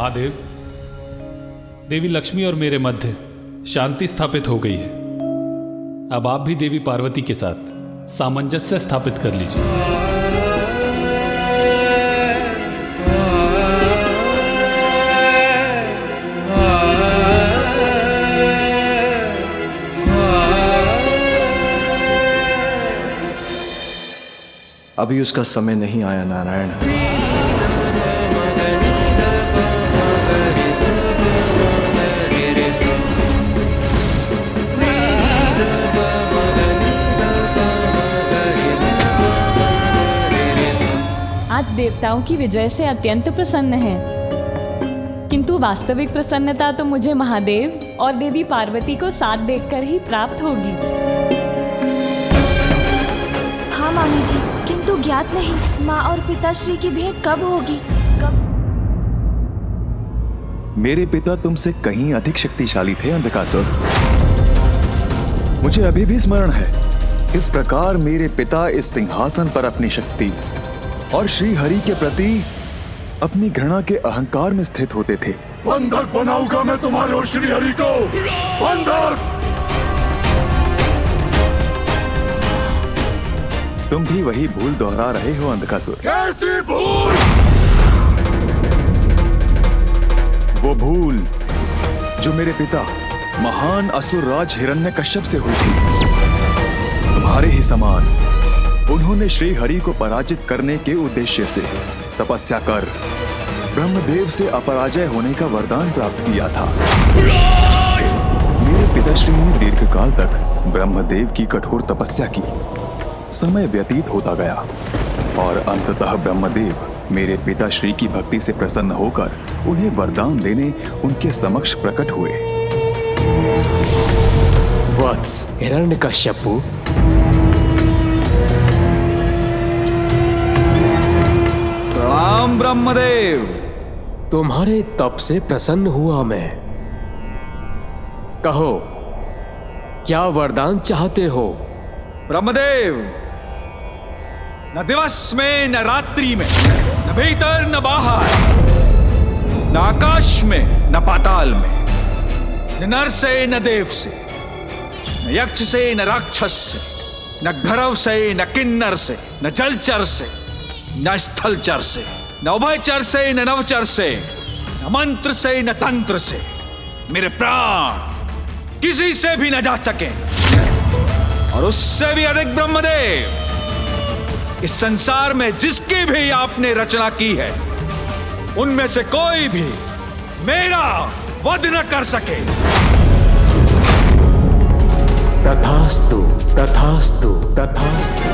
महादेव, देवी लक्ष्मी और मेरे मध्य शांति स्थापित हो गई है। अब आप भी देवी पार्वती के साथ सामंजस्य स्थापित कर लीजिए। अभी उसका समय नहीं आया नारायण। आज देवताओं की विजय से अत्यंत प्रसन्न है, किंतु वास्तविक प्रसन्नता तो मुझे महादेव और देवी पार्वती को साथ देखकर ही प्राप्त होगी। हाँ मामी जी, किंतु ज्ञात नहीं माँ और पिताश्री की भेंट कब होगी। कब? मेरे पिता तुमसे कहीं अधिक शक्तिशाली थे अंधकासुर। मुझे अभी भी स्मरण है, इस प्रकार मेरे पिता इस सिंहासन पर अपनी शक्ति और श्री हरि के प्रति अपनी घृणा के अहंकार में स्थित होते थे। बंधक बनाऊंगा मैं तुम्हारे और श्री हरि को, बंधक। तुम भी वही भूल दोहरा रहे हो अंधकासुर। कैसी भूल? वो भूल जो मेरे पिता महान असुर राज हिरण्यकश्यप से हुई थी। तुम्हारे ही समान उन्होंने श्री हरि को पराजित करने के उद्देश्य से तपस्या कर ब्रह्मदेव से अपराजय होने का वरदान प्राप्त किया था। मेरे पिताश्री ने दीर्घकाल तक ब्रह्मदेव की कठोर तपस्या की। समय व्यतीत होता गया और अंततः ब्रह्मदेव मेरे पिताश्री की भक्ति से प्रसन्न होकर उन्हें वरदान देने उनके समक्ष प्रकट हुए। वत्स हिरण्यकश्यपु, प्रणाम ब्रह्मदेव। तुम्हारे तप से प्रसन्न हुआ मैं। कहो, क्या वरदान चाहते हो? ब्रह्मदेव, न दिवस में न रात्रि में, न भीतर न बाहर, न आकाश में न पाताल में, न नर से न देव से, न यक्ष से न राक्षस से, न घरव से न किन्नर से, न जलचर से न स्थलचर से, न उभयचर से न नवचर से, न मंत्र से न तंत्र से मेरे प्राण किसी से भी न जा सके। और उससे भी अधिक ब्रह्मदेव, इस संसार में जिसकी भी आपने रचना की है, उनमें से कोई भी मेरा वध न कर सके। तथास्तु, तथास्तु, तथास्तु।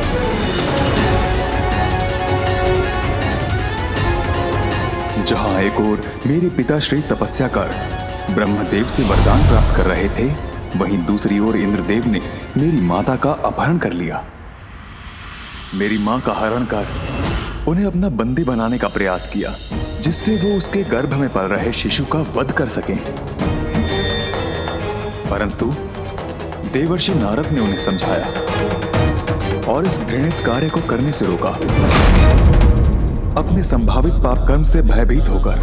जहां एक ओर मेरे पिताश्री तपस्या कर ब्रह्मदेव से वरदान प्राप्त कर रहे थे, वहीं दूसरी ओर इंद्रदेव ने मेरी माता का अपहरण कर लिया। मेरी मां का हरण कर उन्हें अपना बंदी बनाने का प्रयास किया, जिससे वो उसके गर्भ में पल रहे शिशु का वध कर सकें। परंतु देवर्षि नारद ने उन्हें समझाया और इस घृणित कार्य को करने से रोका। अपने संभावित पाप कर्म से भयभीत होकर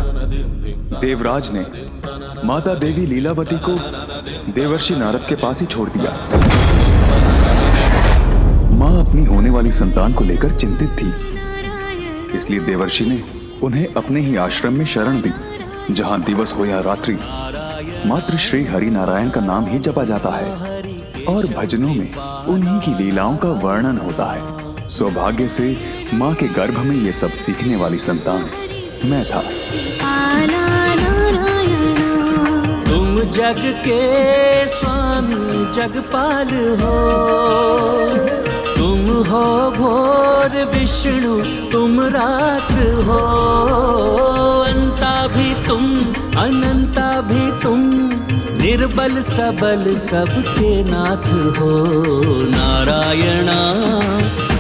देवराज ने माता देवी लीलावती को देवर्षि नारद के पास ही छोड़ दिया। मां अपनी होने वाली संतान को लेकर चिंतित थी, इसलिए देवर्षि ने उन्हें अपने ही आश्रम में शरण दी, जहां दिवस हो या रात्रि मात्र श्री हरि नारायण का नाम ही जपा जाता है और भजनों में उन्हीं की लीलाओं का वर्णन होता है। सौभाग्य से मां के गर्भ में ये सब सीखने वाली संतान मैं था। तुम जग के स्वामी जगपाल हो, तुम हो भोर विष्णु तुम रात हो, अंता भी तुम अनंता भी तुम, निर्बल सबल सबके नाथ हो। नारायणा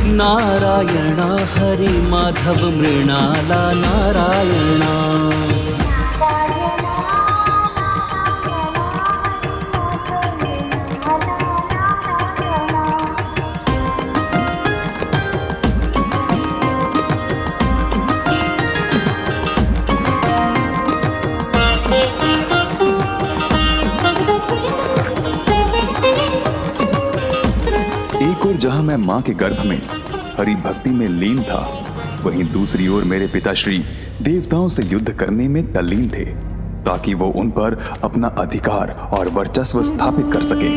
नारायणा हरि माधव मृणाला नारायणा। जहां मैं मां के गर्भ में हरि भक्ति में लीन था, वहीं दूसरी ओर मेरे पिताश्री देवताओं से युद्ध करने में तल्लीन थे, ताकि वो उन पर अपना अधिकार और वर्चस्व स्थापित कर सके।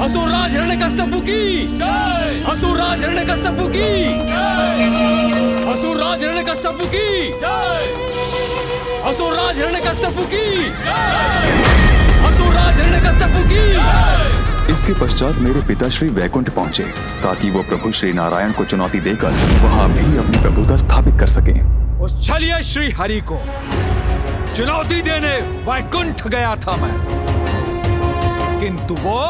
असुरराज हिरण्यकश्यप की जय! असुरराज हिरण्यकश्यप की जय! असुरराज हिरण्यकश्यप की जय! असुरराज हिरण्यकश्यप की जय! असुरराज हिरण्यकश्यप की जय! इसके पश्चात मेरे पिताश्री वैकुंठ पहुंचे, ताकि वो प्रभु श्री नारायण को चुनौती देकर वहां भी अपनी प्रभुता स्थापित कर सके। उस छलिया श्री हरि को चुनौती देने वैकुंठ गया था मैं, किंतु वो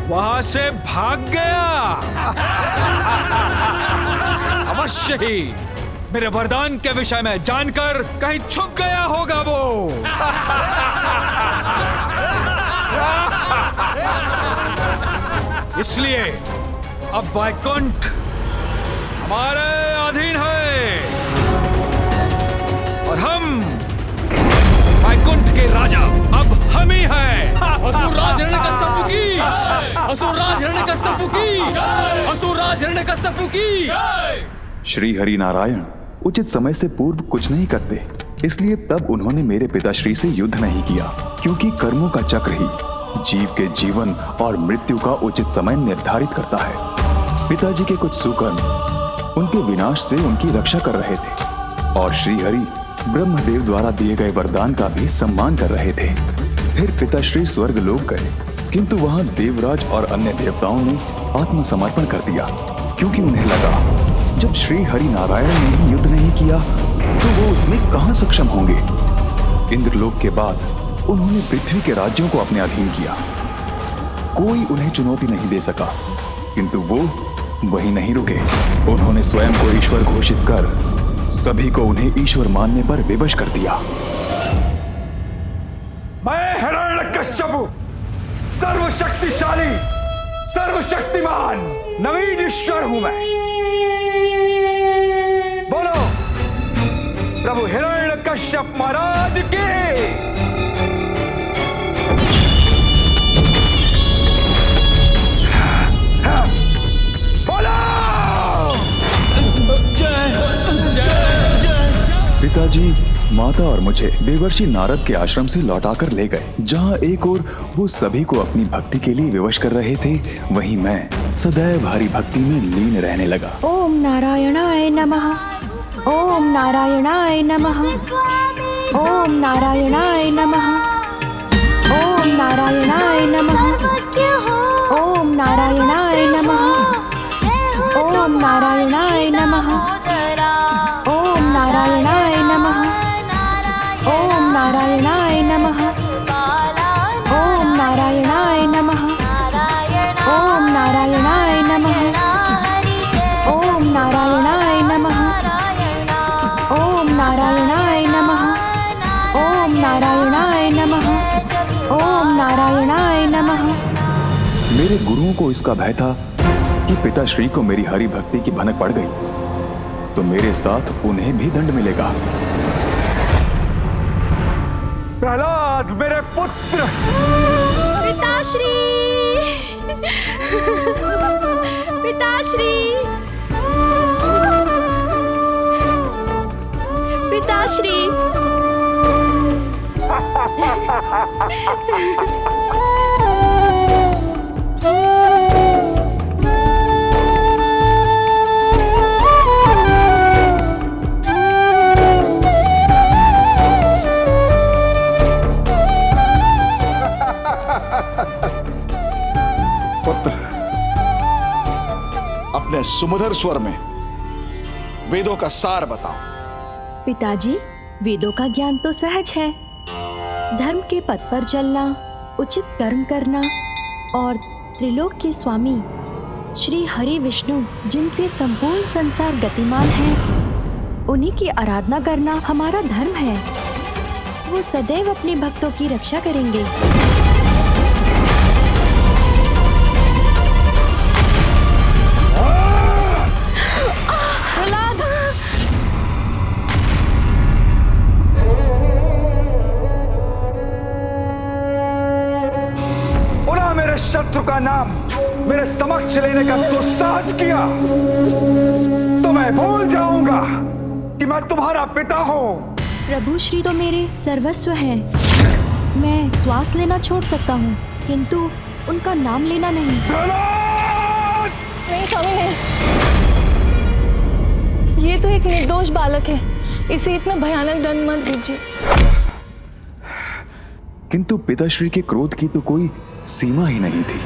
वहां से भाग गया। अवश्य ही मेरे वरदान के विषय में जानकर कहीं छुप गया होगा वो। इसलिए अब वैकुंठ हमारे अधीन है और हम वैकुंठ के राजा अब हम ही हैं। असुरराज हिरण्यकश्यप की, असुरराज हिरण्यकश्यप की, असुरराज हिरण्यकश्यप की। श्री हरि नारायण उचित समय से पूर्व कुछ नहीं करते, इसलिए तब उन्होंने मेरे पिताश्री से युद्ध नहीं किया, क्योंकि कर्मों का चक्र ही जीव के जीवन और मृत्यु का उचित समय निर्धारित करता है। पिताजी के कुछ सुकर्म उनके विनाश से उनकी रक्षा कर रहे थे और श्री हरि ब्रह्मदेव द्वारा दिए गए वरदान का भी सम्मान कर रहे थे। फिर पिताश्री स्वर्ग लोक गए, किंतु वहां देवराज और अन्य देवताओं ने आत्मसमर्पण कर दिया, क्योंकि उन्हें लगा जब श्री हरि नारायण ने ही युद्ध नहीं किया तो वो उसमें कहां सक्षम होंगे। इंद्रलोक के बाद उन्होंने पृथ्वी के राज्यों को अपने अधीन किया। कोई उन्हें चुनौती नहीं दे सका, किंतु वो वहीं नहीं रुके। उन्होंने स्वयं को ईश्वर घोषित कर सभी को उन्हें ईश्वर मानने पर विवश कर दिया। मैं हिरण्यकश्यप सर्वशक्तिशाली सर्वशक्तिमान नवीन ईश्वर हूं मैं। बोलो प्रभु हिरण्यकश्यप महाराज की। पिताजी माता और मुझे देवर्षि नारद के आश्रम से लौटाकर ले गए, जहां एक ओर वो सभी को अपनी भक्ति के लिए विवश कर रहे थे, वहीं मैं सदैव हरि भक्ति में लीन रहने लगा। ओम नारायणाय नमः। ओम नारायणाय नमः। ओम नारायणाय नमः। ओम नारायणाय नमः। ओम नारायणाय नमः। ओम नारायणाय नमः। ओम नारायणाय नमः। ओम नारायणाय नमः। ओम नारायणाय नमः। ओम नारायणाय नमः। ओम नारायणाय नमः। ओम नारायणाय नमः। ओम नारायणाय नमः। ओम नारायणाय नमः। मेरे गुरुओं को इसका भय था कि पिताश्री को मेरी हरि भक्ति की भनक पड़ गई तो मेरे साथ उन्हें भी दंड मिलेगा। प्रहलाद मेरे पुत्र। पिताश्री। पिताश्री। पिताश्री। पुत्र, अपने सुमधुर स्वर में वेदों का सार बताओ। पिताजी, वेदों का ज्ञान तो सहज है। धर्म के पथ पर चलना, उचित कर्म करना और त्रिलोक के स्वामी श्री हरि विष्णु, जिनसे संपूर्ण संसार गतिमान है, उन्हीं की आराधना करना हमारा धर्म है। वो सदैव अपने भक्तों की रक्षा करेंगे। बोला मेरे शत्रु का नाम मेरे समक्ष लेने का दुस्साहस किया तो मैं भूल जाऊंगा कि मैं तुम्हारा पिता हूं। प्रभु श्री तो मेरे सर्वस्व हैं। मैं श्वास लेना छोड़ सकता हूँ, किंतु उनका नाम लेना नहीं। नहीं समय ये तो एक निर्दोष बालक है, इसे इतना भयानक दंड मत दीजिए। किंतु पिताश्री के क्रोध की तो कोई सीमा ही नहीं थी।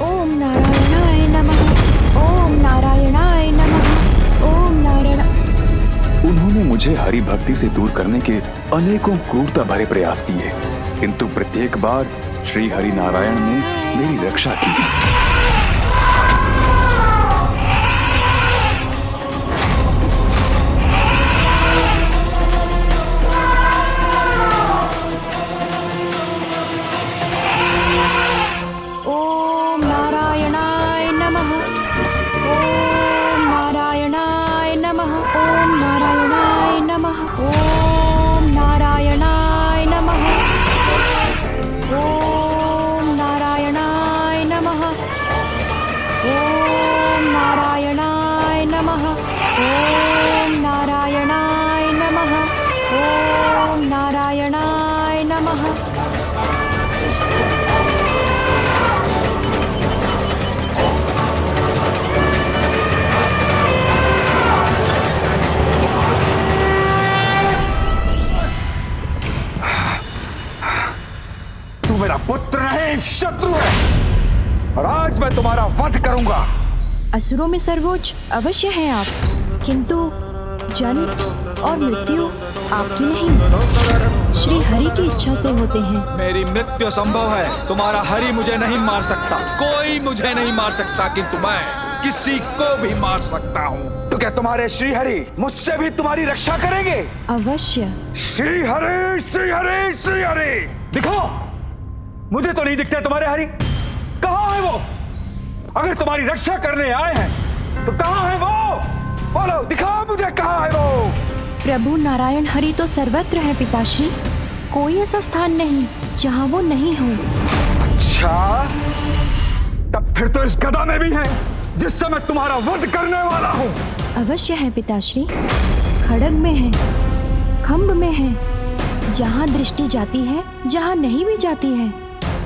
ओम नारायणाय नमः, ओम नारायणाय नमः, ओम नारायण। उन्होंने मुझे हरि भक्ति से दूर करने के अनेकों क्रूरता भरे प्रयास किए, किंतु प्रत्येक बार श्री हरि नारायण ने मेरी रक्षा की। ओम नारायणाय नमः, ओम नारायणाय नमः, ओम नारायणाय नमः, ओम नारायणाय नमः, ओम नारायणाय नमः, ओम नारायणाय नमः, ओम नारायणाय नमः, ओम नारायणाय नमः। तू मेरा पुत्र नहीं, शत्रु है, और आज मैं तुम्हारा वध करूंगा। असुरों में सर्वोच्च अवश्य हैं आप, किंतु जन्म और मृत्यु आपकी नहीं, श्री हरि की इच्छा से होते हैं। मेरी मृत्यु संभव है, तुम्हारा हरि मुझे नहीं मार सकता, कोई मुझे नहीं मार सकता, किंतु मैं किसी को भी मार सकता हूँ। तो क्या तुम्हारे श्री हरि मुझसे भी तुम्हारी रक्षा करेंगे? अवश्य। श्री हरि, श्री हरि, श्री हरि। दिखो, मुझे तो नहीं दिखते तुम्हारे हरि। कहाँ है वो? अगर तुम्हारी रक्षा करने आए हैं तो कहाँ है वो? बोलो, दिखाओ मुझे, कहाँ है वो? प्रभु नारायण हरि तो सर्वत्र है पिताश्री, कोई ऐसा स्थान नहीं जहाँ वो नहीं हो। अच्छा, तब फिर तो इस गदा में भी है जिससे मैं तुम्हारा वध करने वाला हूँ। अवश्य है पिताश्री, खड्ग में है, खम्भ में है, जहाँ दृष्टि जाती है, जहाँ नहीं भी जाती है,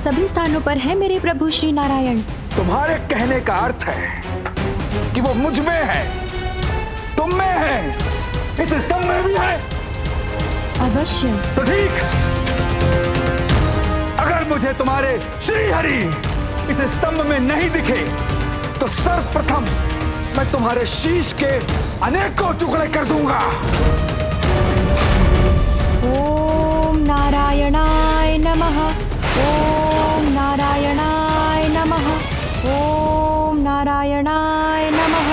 सभी स्थानों पर है मेरे प्रभु श्री नारायण। तुम्हारे कहने का अर्थ है कि वो मुझ में है, तुम में है, इस स्तंभ में भी है। अवश्य। तो ठीक, अगर मुझे तुम्हारे श्री हरि इस स्तंभ में नहीं दिखे तो सर्वप्रथम मैं तुम्हारे शीश के अनेकों टुकड़े कर दूंगा। ओम नारायणाय नमः, ओम नारायणाय नमः, ओम नारायणाय नमः।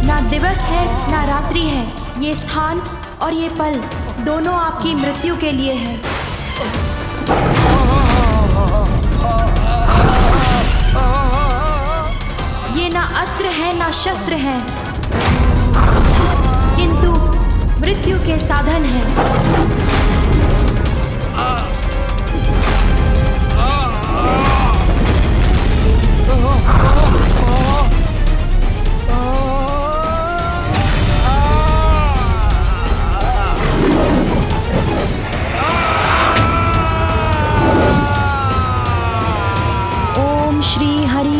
ना दिवस है ना रात्रि है, ये स्थान और ये पल दोनों आपकी मृत्यु के लिए है। ये ना अस्त्र है ना शस्त्र है, किंतु मृत्यु के साधन हैं। ओम श्री हरि।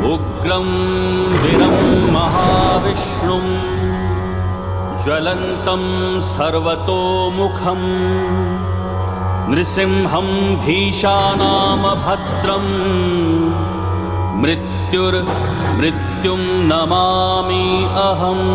उग्रं वीरं महाविष्णुं ज्वलन्तं सर्वतोमुखं नृसिंहं भीषानामभद्रं मृत्युं नमामि अहम्।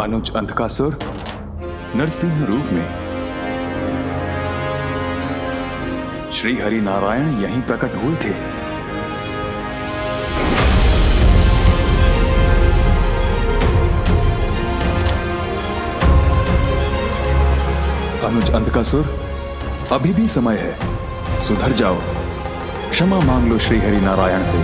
अनुज अंधकासुर नरसिंह रूप में श्री हरि नारायण यहीं प्रकट हुए थे। अनुज अंधकासुर, अभी भी समय है, सुधर जाओ, क्षमा मांग लो श्री हरि नारायण से।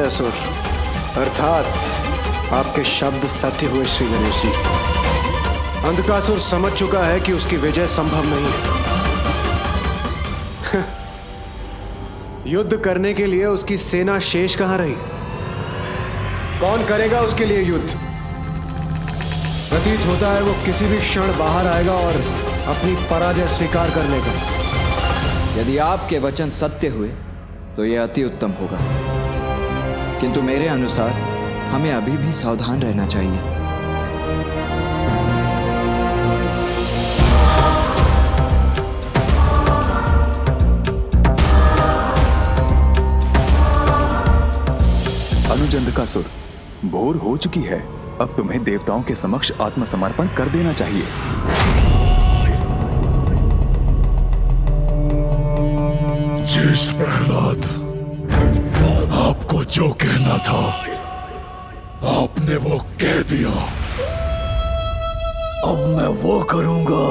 असुर, अर्थात आपके शब्द सत्य हुए श्री गणेश जी। अंधकासुर समझ चुका है कि उसकी विजय संभव नहीं है। युद्ध करने के लिए उसकी सेना शेष कहां रही? कौन करेगा उसके लिए युद्ध? प्रतीत होता है वो किसी भी क्षण बाहर आएगा और अपनी पराजय स्वीकार कर लेगा। यदि आपके वचन सत्य हुए तो यह अति उत्तम होगा, किंतु मेरे अनुसार हमें अभी भी सावधान रहना चाहिए। अनुज अंधकासुर, भोर हो चुकी है, अब तुम्हें देवताओं के समक्ष आत्मसमर्पण कर देना चाहिए। ज्येष्ठ प्रहलाद, आपको जो कहना था आपने वो कह दिया। अब मैं वो करूंगा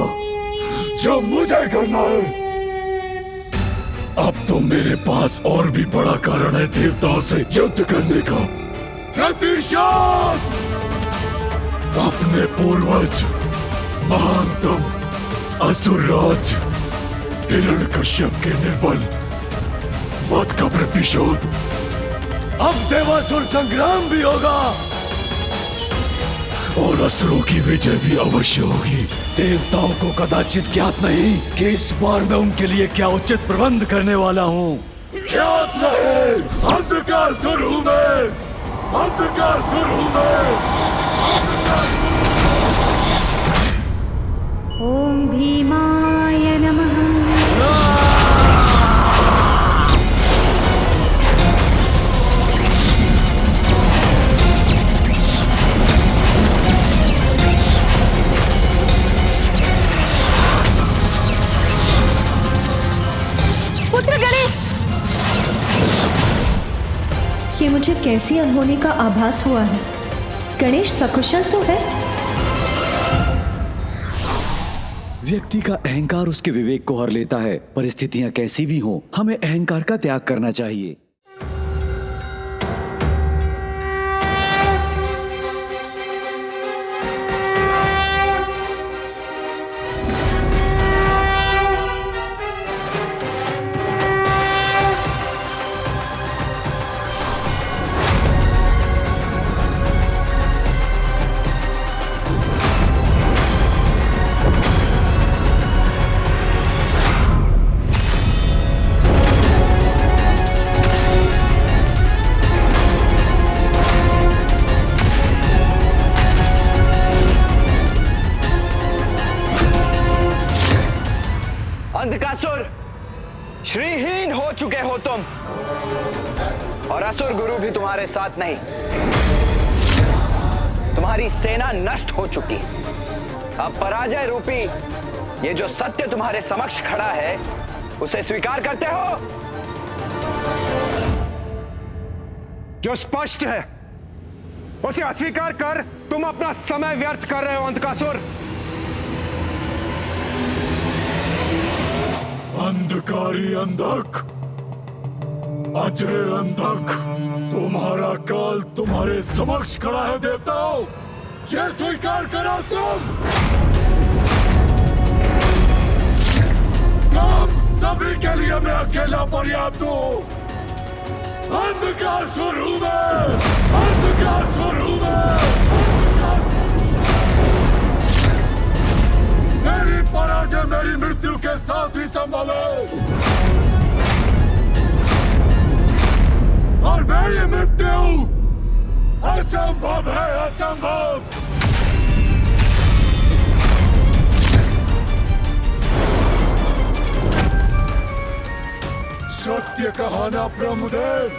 जो मुझे करना है। अब तो मेरे पास और भी बड़ा कारण है देवताओं से युद्ध करने का। प्रतिशोध! अपने पूर्वज महानतम असुरराज हिरण्यकश्यप के निर्बल वध का प्रतिशोध। अब देवासुर संग्राम भी होगा और असुरों की विजय भी अवश्य होगी। देवताओं को कदाचित ज्ञात नहीं कि इस बार मैं उनके लिए क्या उचित प्रबंध करने वाला हूँ। ज्ञात रहे, अंधकासुर हूँ मैं, अंधकासुर हूँ मैं। ओम भीमाय नमः। पुत्र गणेश, ये मुझे कैसी अनहोनी का आभास हुआ है। गणेश सकुशल तो है? व्यक्ति का अहंकार उसके विवेक को हर लेता है। परिस्थितियां कैसी भी हों, हमें अहंकार का त्याग करना चाहिए। तुम, और असुर गुरु भी तुम्हारे साथ नहीं। तुम्हारी सेना नष्ट हो चुकी। अब पराजय रूपी ये जो सत्य तुम्हारे समक्ष खड़ा है, उसे स्वीकार करते हो? जो स्पष्ट है उसे अस्वीकार कर तुम अपना समय व्यर्थ कर रहे हो अंधकासुर। अंधकारी अंधक, अजय अंधक, तुम्हारा काल तुम्हारे समक्ष खड़ा है देवताओं, ये स्वीकार करो तुम सभी के लिए मैं अकेला पर्याप्त हूं। अंधकार स्वरूप में, अंधकार स्वरूप में, मेरी पराजय मेरी मृत्यु के साथ ही संभव है, और मेरी मृत्यु असंभव है, असंभव। सत्य कहा ना ब्रह्मदेव,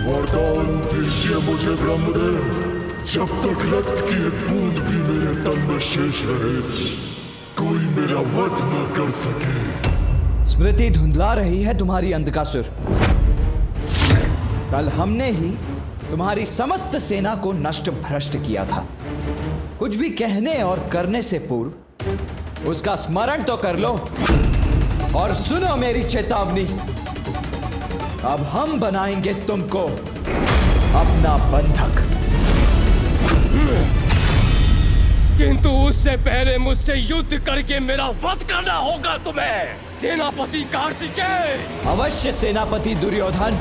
वरदान दीजिए मुझे ब्रह्मदेव, जब तक रक्त की एक बूंद भी मेरे तन में शेष रहे, कोई मेरा वध न कर सके। स्मृति धुंधला रही है तुम्हारी अंधकासुर। कल हमने ही तुम्हारी समस्त सेना को नष्ट भ्रष्ट किया था। कुछ भी कहने और करने से पूर्व उसका स्मरण तो कर लो, और सुनो मेरी चेतावनी। अब हम बनाएंगे तुमको अपना बंधक, किंतु उससे पहले मुझसे युद्ध करके मेरा वध करना होगा तुम्हें, सेनापति कार्तिकेय। अवश्य सेनापति दुर्योधन,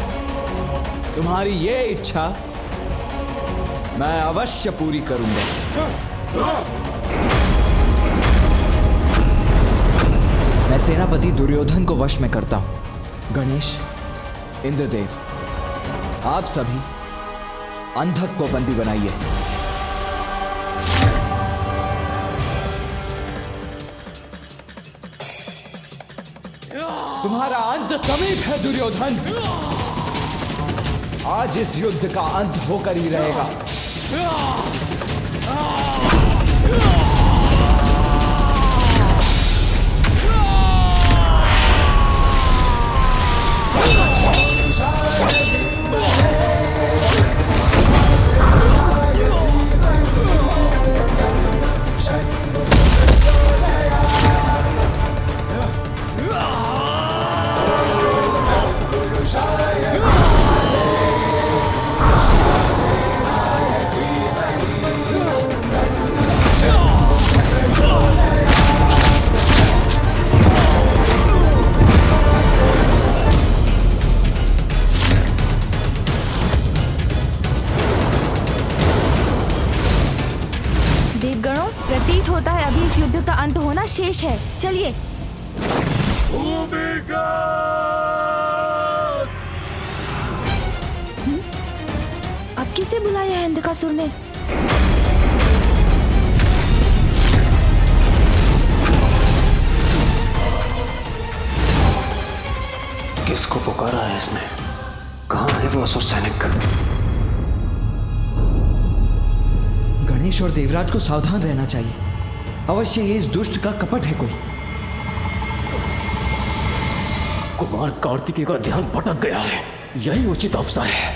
तुम्हारी ये इच्छा मैं अवश्य पूरी करूंगा। मैं सेनापति दुर्योधन को वश में करता हूं। गणेश, इंद्रदेव, आप सभी अंधक को बंदी बनाइए। तुम्हारा अंत समीप है दुर्योधन। आज इस युद्ध का अंत होकर ही रहेगा। प्रतीत होता है अभी इस युद्ध का अंत होना शेष है। चलिए। अब किसे बुलाया है अंधकासुर ने? किसको पुकारा है इसने? कहां है वो असुर सैनिक? गणेश और देवराज को सावधान रहना चाहिए। अवश्य ये इस दुष्ट का कपट है कोई। कुमार कार्तिकेय का ध्यान भटक गया है, यही उचित अवसर है।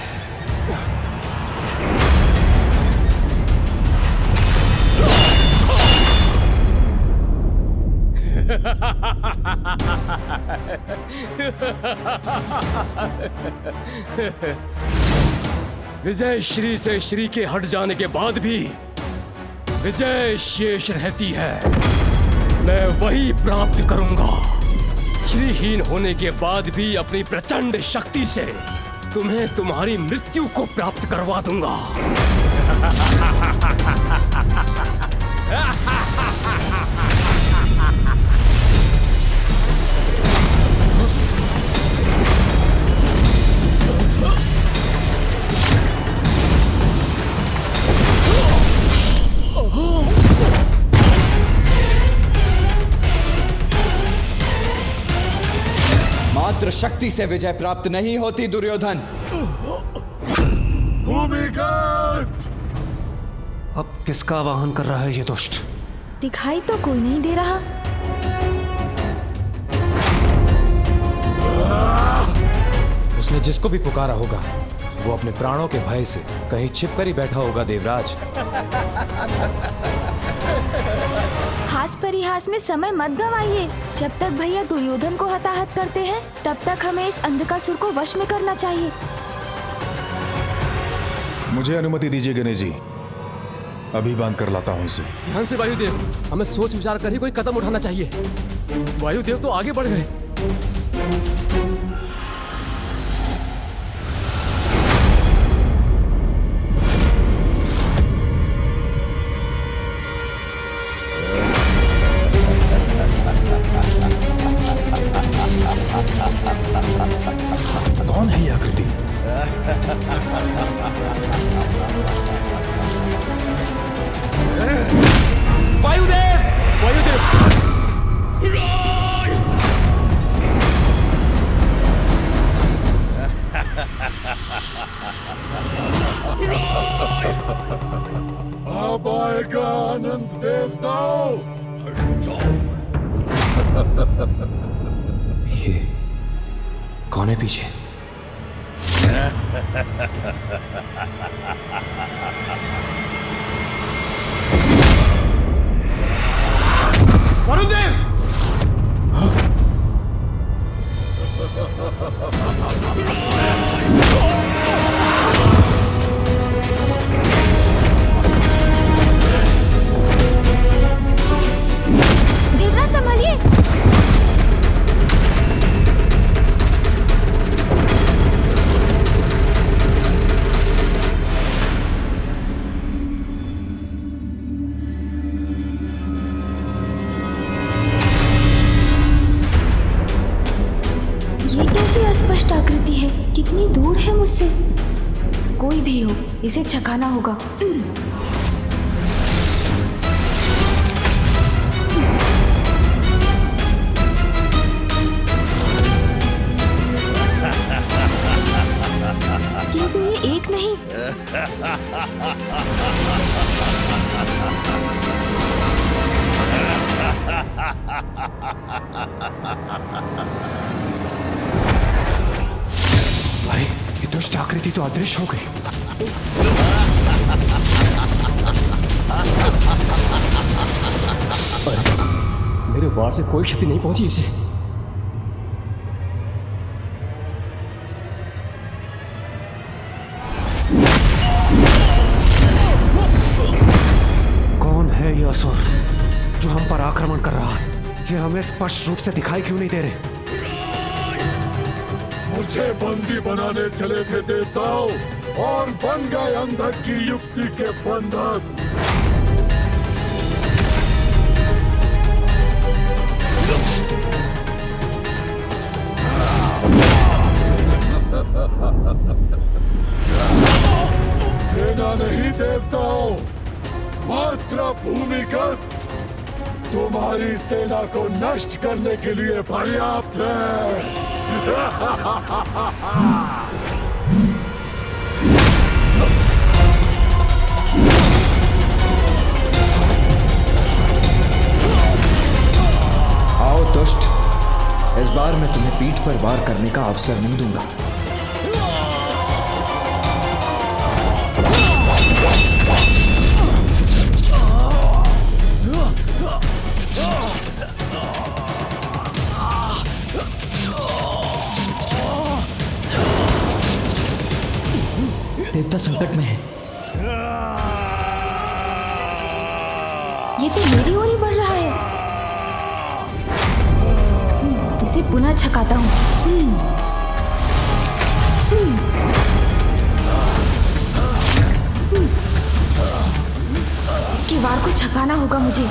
विजय श्री से श्री के हट जाने के बाद भी विजय शेष रहती है। मैं वही प्राप्त करूंगा। श्रीहीन होने के बाद भी अपनी प्रचंड शक्ति से तुम्हें तुम्हारी मृत्यु को प्राप्त करवा दूंगा। शक्ति से विजय प्राप्त नहीं होती दुर्योधन। भूमिगत! अब किसका वाहन कर रहा है ये दुष्ट? दिखाई तो कोई नहीं दे रहा। उसने जिसको भी पुकारा होगा वो अपने प्राणों के भय से कहीं छिपकर ही बैठा होगा देवराज। हास परिहास में समय मत गवाइए। जब तक भैया दुर्योधन को हताहत करते हैं तब तक हमें इस अंधकासुर को वश में करना चाहिए। मुझे अनुमति दीजिए गणेश जी, अभी बांध कर लाता हूँ इसे। ध्यान से वायुदेव, हमें सोच विचार कर ही कोई कदम उठाना चाहिए। वायुदेव तो आगे बढ़ गए। कौन है ये आकृति? वायुदेव! वायुदेव! अब आएगा आनंद देवताओं। ये कौन है पीछे? वरुणदेव! देवराज संभालिए। ये कैसी अस्पष्ट आकृति है? कितनी दूर है मुझसे? कोई भी हो, इसे छकाना होगा। किंतु ये एक नहीं। भाई, ये दुष्ट आकृति तो अदृश्य हो गई। मेरे वार से कोई क्षति नहीं पहुंची इसे। कौन है ये असुर जो हम पर आक्रमण कर रहा है? ये हमें स्पष्ट रूप से दिखाई क्यों नहीं दे रहे? मुझे बंदी बनाने चले थे देवताओं और बन गए अंधक की युक्ति के बंधक। सेना नहीं देवताओं, मात्र भूमिगत तुम्हारी सेना को नष्ट करने के लिए पर्याप्त है। आओ दुष्ट, इस बार मैं तुम्हें पीठ पर वार करने का अवसर नहीं दूंगा। देवता संकट में है। ये तो मेरी ओर ही बढ़ रहा है। इसे पुनः छकाता हूँ। इसके वार को छकाना होगा मुझे।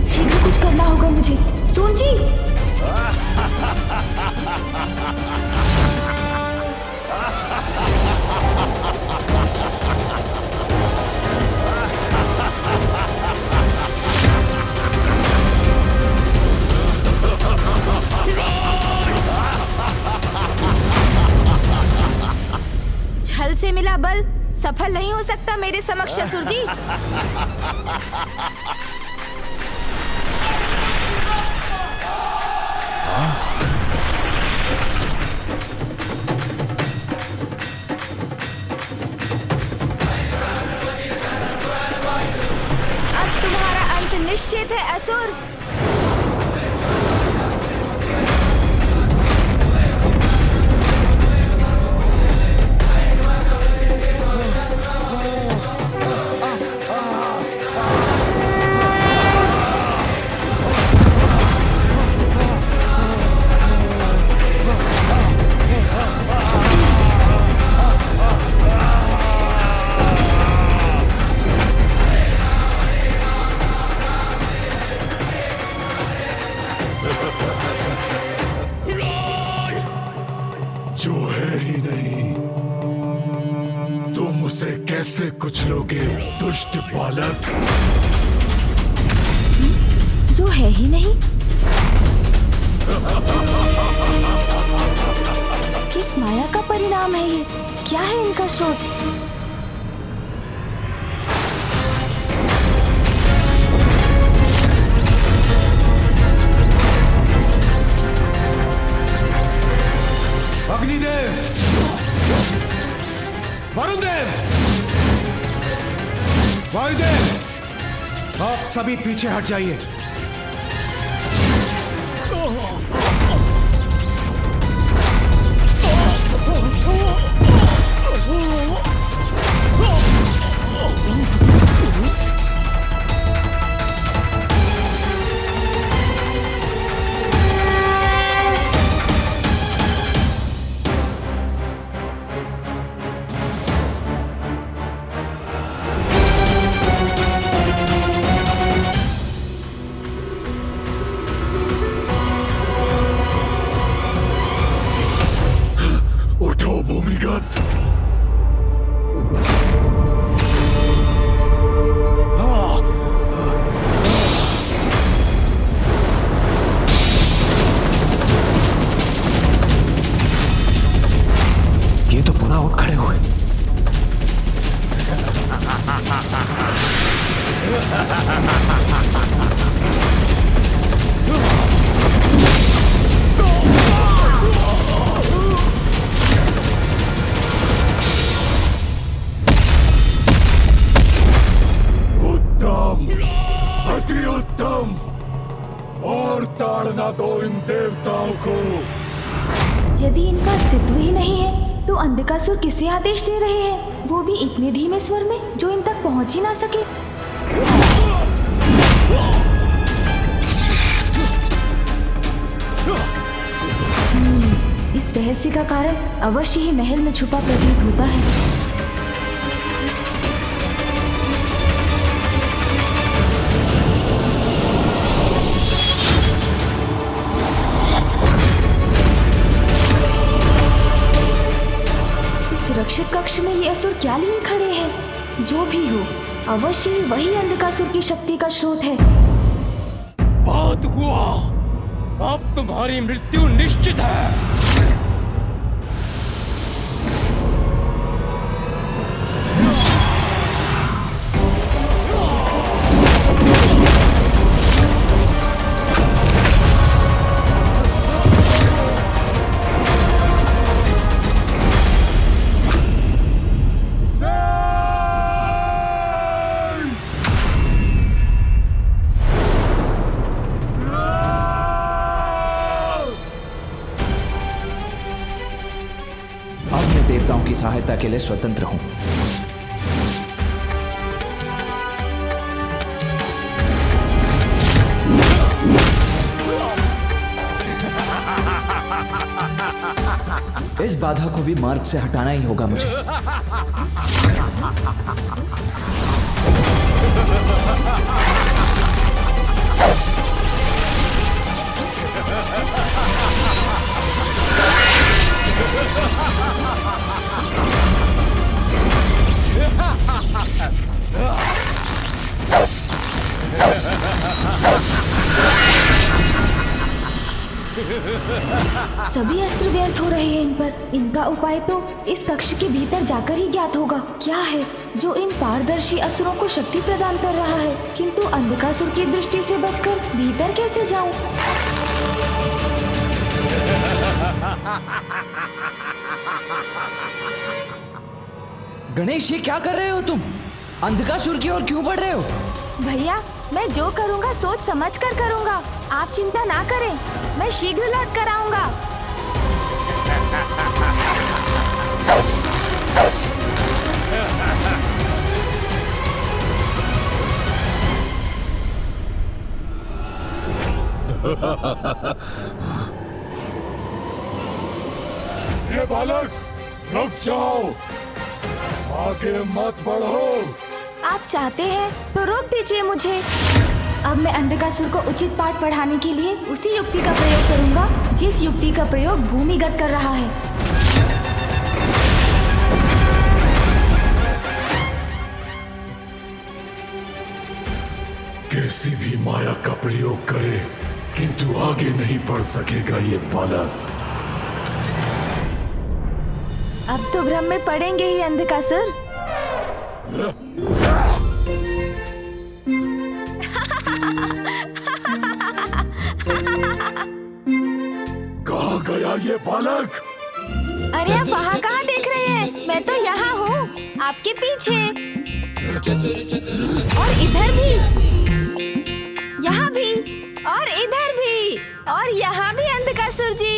शीघ्र कुछ करना होगा मुझे। सोन जी, से मिला बल सफल नहीं हो सकता मेरे समक्ष असुर जी। अब तुम्हारा अंत निश्चित है असुर। जो है ही नहीं, तुम उसे कैसे कुचलोगे दुष्ट बालक? जो है ही नहीं? किस माया का परिणाम है ये? क्या है इनका स्रोत? अग्निदेव, वरुणदेव, वायुदेव, आप सभी पीछे हट जाइए। ये तो पुनः उठ खड़े हुए। उत्तम, अति उत्तम, और ताड़ना दो इन देवताओं को। यदि इनका अस्तित्व ही नहीं है तो अंधकासुर किसे आदेश दे रहे हैं, वो भी इतने धीमे स्वर में जो इन तक पहुंच ही ना सके। इस रहस्य का कारण अवश्य ही महल में छुपा प्रतीत होता है। सुरक्षित कक्ष में ये असुर क्या लिए खड़े हैं? जो भी हो, अवश्य ही वही अंधकासुर की शक्ति का स्रोत है। बात हुआ, अब तुम्हारी मृत्यु निश्चित है। देवताओं की सहायता के लिए स्वतंत्र हूं। इस बाधा को भी मार्ग से हटाना ही होगा मुझे। सभी अस्त्र व्यर्थ हो रहे हैं इन पर। इनका उपाय तो इस कक्ष के भीतर जाकर ही ज्ञात होगा। क्या है जो इन पारदर्शी असुरों को शक्ति प्रदान कर रहा है? किंतु अंधकासुर की दृष्टि से बचकर भीतर कैसे जाऊं? गणेश, ये क्या कर रहे हो तुम? अंधकासुर की ओर क्यों बढ़ रहे हो? भैया, मैं जो करूँगा सोच समझ कर करूँगा। आप चिंता ना करें, मैं शीघ्र लौट कर आऊँगा। ये बालक, रुक जाओ, आगे मत बढ़ो। आप चाहते हैं तो रोक दीजिए मुझे। अब मैं अंधकासुर को उचित पाठ पढ़ाने के लिए उसी युक्ति का प्रयोग करूंगा जिस युक्ति का प्रयोग भूमिगत कर रहा है। कैसी भी माया का प्रयोग करे, किंतु आगे नहीं बढ़ सकेगा ये बालक। अब तो भ्रम में पड़ेंगे ही अंधकासुर। कहाँ गया ये बालक? अरे आप वहाँ कहाँ देख रहे हैं? मैं तो यहाँ हूँ, आपके पीछे। और इधर भी, यहाँ भी, और इधर भी, और यहाँ भी अंधकासुर जी।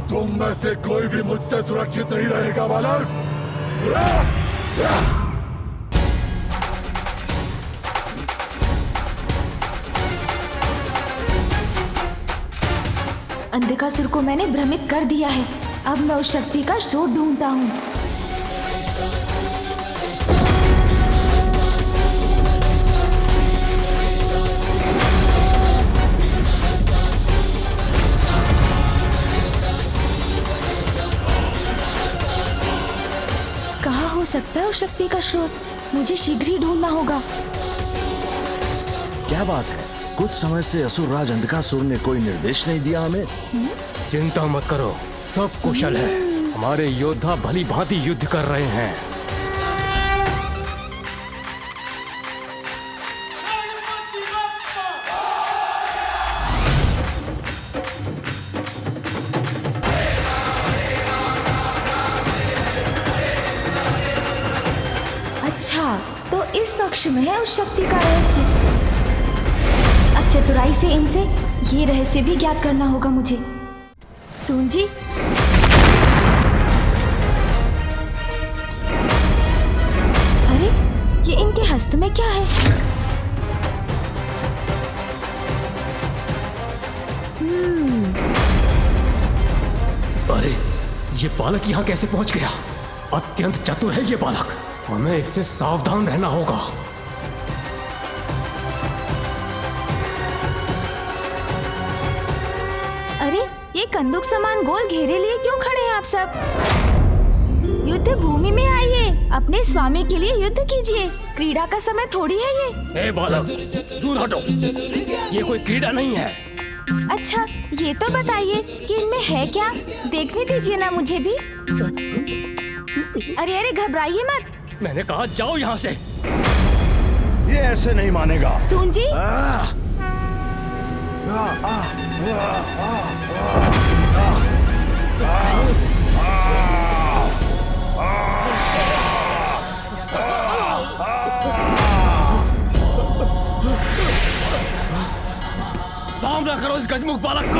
तुम में से कोई भी मुझसे सुरक्षित नहीं रहेगा बालक। अंधकासुर को मैंने भ्रमित कर दिया है। अब मैं उस शक्ति का स्रोत ढूंढता हूँ। कहाँ हो सकता है उस शक्ति का स्रोत? मुझे शीघ्र ही ढूंढना होगा। क्या बात है? कुछ समय से असुर राज अंधकासुर ने कोई निर्देश नहीं दिया हमें। चिंता मत करो, सब कुशल है। हमारे योद्धा भली भांति युद्ध कर रहे हैं। अच्छा, तो इस कक्ष में है उस शक्ति का रहस्य। अब चतुराई से इनसे ये रहस्य भी ज्ञात करना होगा मुझे। सुन जी, अरे ये इनके हस्त में क्या है? अरे ये बालक यहाँ कैसे पहुंच गया? अत्यंत चतुर है ये बालक, हमें इससे सावधान रहना होगा। अरे ये कंदूक समान गोल घेरे लिए क्यों खड़े हैं आप सब? युद्ध भूमि में आइए, अपने स्वामी के लिए युद्ध कीजिए। क्रीड़ा का समय थोड़ी है ये। ए बालक, दूर हटो, ये कोई क्रीड़ा नहीं है। अच्छा, ये तो बताइए कि इनमें है क्या? देखने दीजिए ना मुझे भी। अरे अरे घबराइए मत। मैंने कहा जाओ यहाँ से। ये ऐसे नहीं मानेगा। सुन जी, सामना करो इस गजमुख बालक को।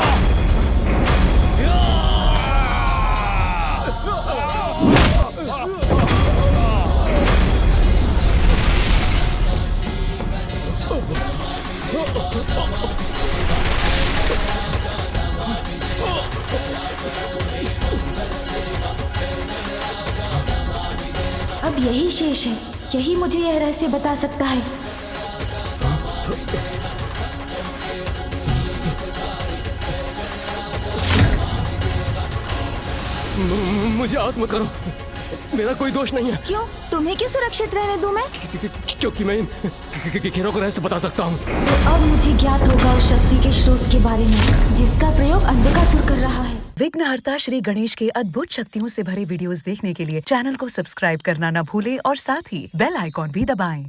अब यही शेष है, यही मुझे यह रहस्य बता सकता है। मुझे आत्म करो, मेरा कोई दोष नहीं है। क्यों? तुम्हें क्यों सुरक्षित रहने दूं मैं? क्योंकि मैं इन घेरों को रहस्य बता सकता हूँ। तो अब मुझे ज्ञात होगा उस शक्ति के स्रोत के बारे में जिसका प्रयोग अंधकासुर कर रहा है। विघ्नहर्ता श्री गणेश के अद्भुत शक्तियों से भरे वीडियोस देखने के लिए चैनल को सब्सक्राइब करना न भूलें और साथ ही बेल आइकॉन भी दबाएं।